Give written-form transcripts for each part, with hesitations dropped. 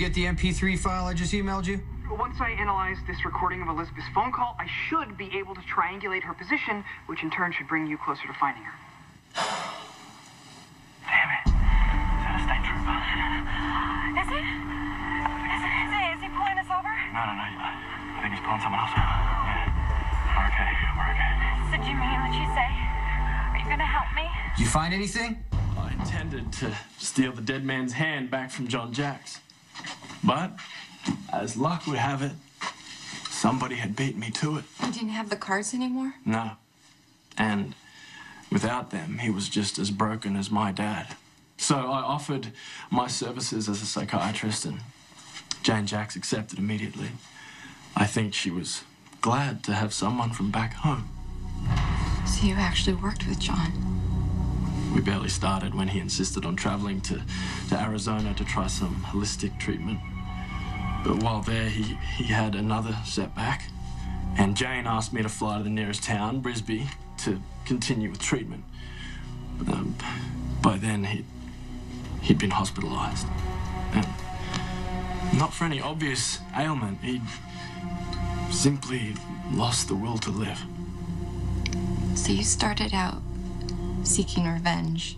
get the MP3 file I just emailed you? Once I analyze this recording of Elizabeth's phone call, I should be able to triangulate her position, which in turn should bring you closer to finding her. Damn it. Is that a state trooper? Is it? Is he pulling us over? No. I think he's pulling someone else over. Yeah. We're okay. So do you mean what you say? Are you gonna help me? Did you find anything? I intended to steal the dead man's hand back from John Jax. But, as luck would have it, somebody had beat me to it. You didn't have the cards anymore? No. And without them, he was just as broken as my dad. So I offered my services as a psychiatrist, and Jane Jax accepted immediately. I think she was glad to have someone from back home. So you actually worked with John? We barely started when he insisted on traveling to Arizona to try some holistic treatment. But while there, he had another setback. And Jane asked me to fly to the nearest town, Brisbane, to continue with treatment. But by then, he'd been hospitalized. And not for any obvious ailment. He'd simply lost the will to live. So you started out seeking revenge.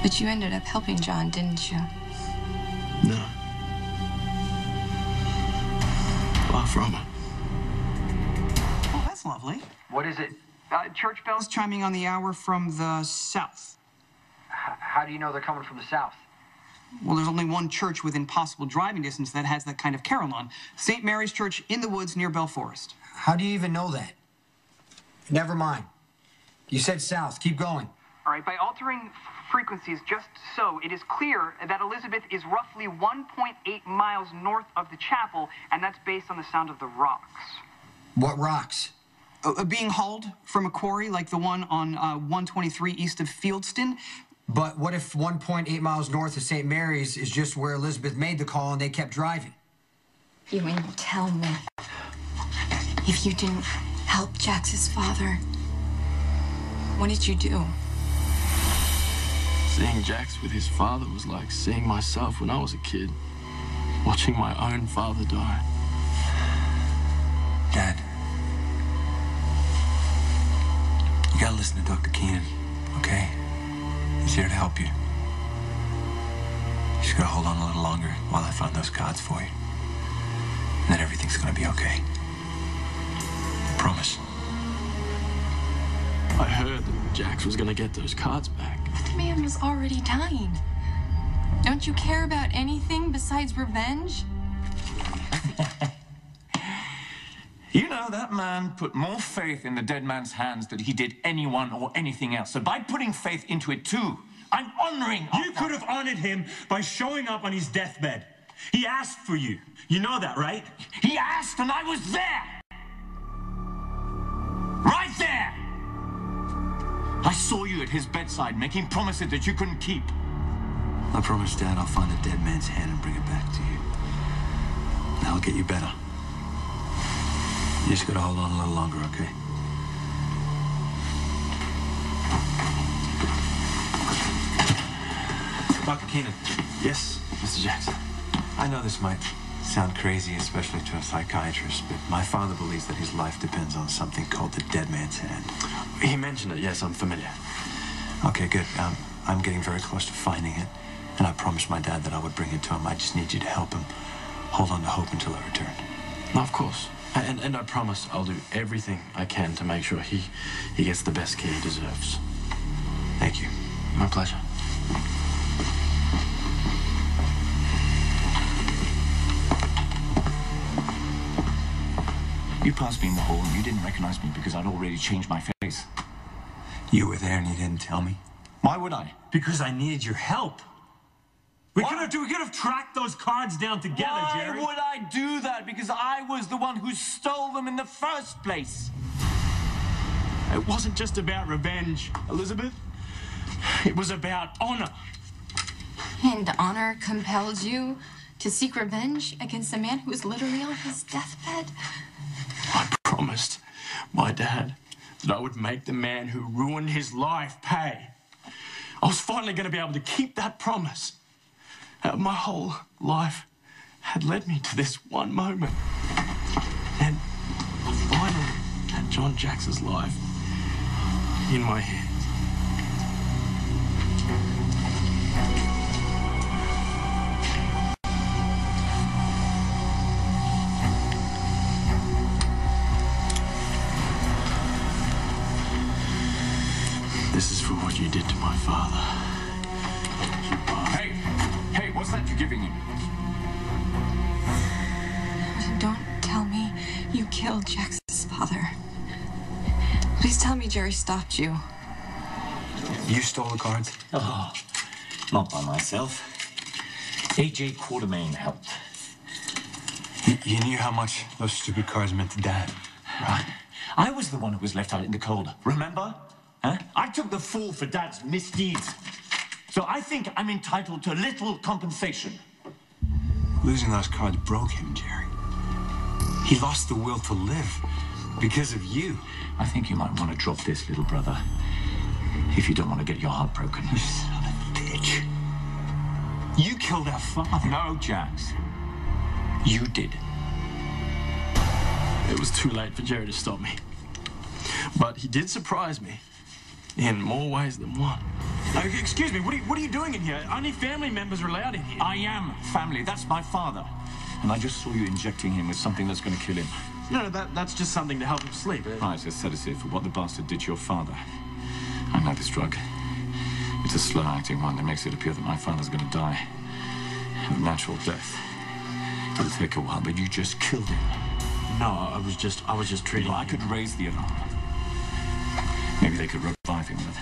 But you ended up helping John, didn't you? No. Far from it. Oh, that's lovely. What is it? Church bells chiming on the hour from the south. How do you know they're coming from the south? Well, there's only one church within possible driving distance that has that kind of carol on. St. Mary's Church in the woods near Bell Forest. How do you even know that? Never mind. You said south. Keep going. All right, by altering frequencies just so, it is clear that Elizabeth is roughly 1.8 miles north of the chapel, and that's based on the sound of the rocks. What rocks? Being hauled from a quarry like the one on 123 east of Fieldston. But what if 1.8 miles north of St. Mary's is just where Elizabeth made the call and they kept driving? Ewen, tell me. If you didn't help Jax's father, what did you do? Seeing Jax with his father was like seeing myself when I was a kid, watching my own father die. Dad, you gotta listen to Dr. Keenan, okay? He's here to help you. You just gotta hold on a little longer while I find those cards for you. And then everything's gonna be okay. Promise. I heard that Jax was gonna get those cards back. The man was already dying. Don't you care about anything besides revenge? You know, that man put more faith in the dead man's hands than he did anyone or anything else. So by putting faith into it too, I'm honoring... You could have honored him by showing up on his deathbed. He asked for you. You know that, right? He asked and I was there! Right there! I saw you at his bedside making promises that you couldn't keep. I promise, Dad, I'll find the dead man's hand and bring it back to you. And I'll get you better. You just gotta hold on a little longer, okay? Dr. Keenan. Yes, Mr. Jax. I know this might sound crazy, especially to a psychiatrist, but my father believes that his life depends on something called the dead man's hand. He mentioned it, yes, I'm familiar. Okay, good. I'm getting very close to finding it, and I promised my dad that I would bring it to him. I just need you to help him hold on to hope until I return. No, of course. And I promise I'll do everything I can to make sure he gets the best care he deserves. Thank you. My pleasure. You passed me in the hall and you didn't recognize me because I'd already changed my face. You were there and you didn't tell me? Why would I? Because I needed your help. We could have tracked those cards down together, Jerry. Why would I do that? Because I was the one who stole them in the first place. It wasn't just about revenge, Elizabeth. It was about honor. And honor compelled you to seek revenge against a man who was literally on his deathbed? I promised my dad that I would make the man who ruined his life pay. I was finally going to be able to keep that promise. My whole life had led me to this one moment. And I finally had John Jax's life in my hands. This is for what you did to my father. Hey, what's that you're giving him? Don't tell me you killed Jax's father. Please tell me Jerry stopped you. You stole the cards? Oh, not by myself. A.J. Quartermain helped. You knew how much those stupid cards meant to Dad. Right. I was the one who was left out in the cold. Remember? Huh? I took the fall for Dad's misdeeds. So I think I'm entitled to a little compensation. Losing those cards broke him, Jerry. He lost the will to live because of you. I think you might want to drop this, little brother, if you don't want to get your heart broken. You son of a bitch. You killed our father. No, Jax. You did. It was too late for Jerry to stop me. But he did surprise me in more ways than one. Excuse me, what are you doing in here? Only family members are allowed in here. I am family. That's my father. And I just saw you injecting him with something that's going to kill him. No, that's just something to help him sleep. Right, a sedative for what the bastard did to your father. I know this drug. It's a slow-acting one that makes it appear that my father's going to die of natural death. It'll take a while, but you just killed him. No, I was just treating I could raise the alarm. Maybe they could revive him, but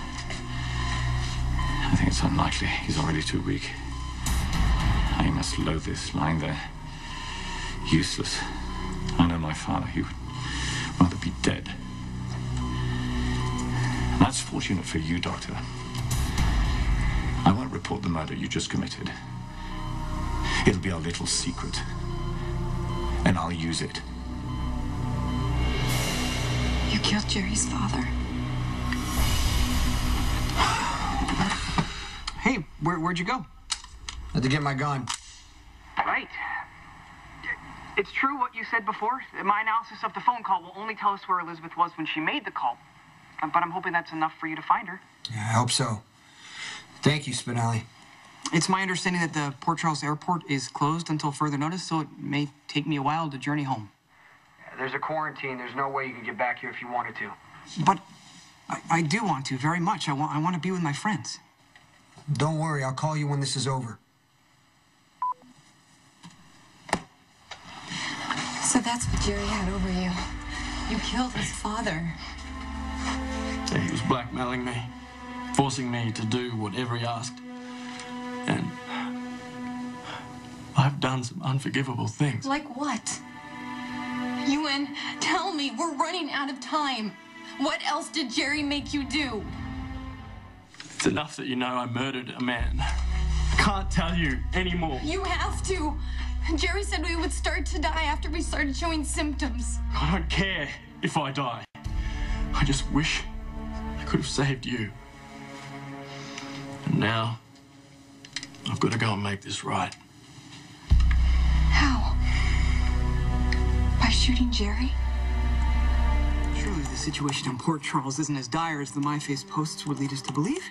I think it's unlikely. He's already too weak. I must load this, lying there, useless. I know my father. He would rather be dead. That's fortunate for you, Doctor. I won't report the murder you just committed. It'll be our little secret, and I'll use it. You killed Jerry's father. Hey, where'd you go? Had to get my gun. Right. It's true what you said before. My analysis of the phone call will only tell us where Elizabeth was when she made the call. But I'm hoping that's enough for you to find her. Yeah, I hope so. Thank you, Spinelli. It's my understanding that the Port Charles airport is closed until further notice, so it may take me a while to journey home. There's a quarantine. There's no way you can get back here if you wanted to. But I do want to, very much. I want to be with my friends. Don't worry. I'll call you when this is over. So that's what Jerry had over you. You killed his father. He was blackmailing me, forcing me to do whatever he asked. And I've done some unforgivable things. Like what? Ewen, tell me. We're running out of time. What else did Jerry make you do? It's enough that you know I murdered a man. I can't tell you anymore. You have to. Jerry said we would start to die after we started showing symptoms. I don't care if I die. I just wish I could have saved you. And now, I've got to go and make this right. How? By shooting Jerry? Surely the situation in Port Charles isn't as dire as the MyFace posts would lead us to believe.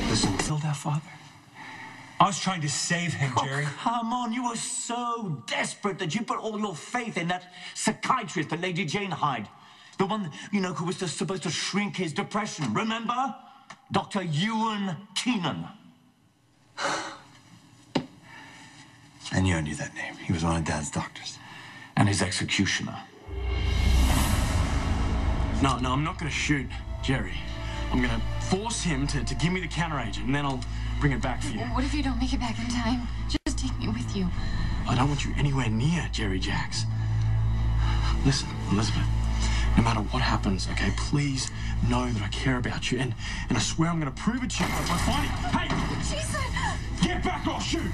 Listen, killed our father. I was trying to save him, Jerry. Oh, come on, you were so desperate that you put all your faith in that psychiatrist that Lady Jane Hyde. The one, you know, who was just supposed to shrink his depression. Remember? Dr. Ewen Keenan. I knew that name. He was one of Dad's doctors. And his executioner. No, I'm not going to shoot Jerry. I'm going to force him to give me the counteragent, and then I'll bring it back for you. What if you don't make it back in time? Just take me with you. I don't want you anywhere near Jerry Jax. Listen, Elizabeth, no matter what happens, okay, please know that I care about you, and I swear I'm going to prove it to you by finding... Hey! Jason! Get back or shoot!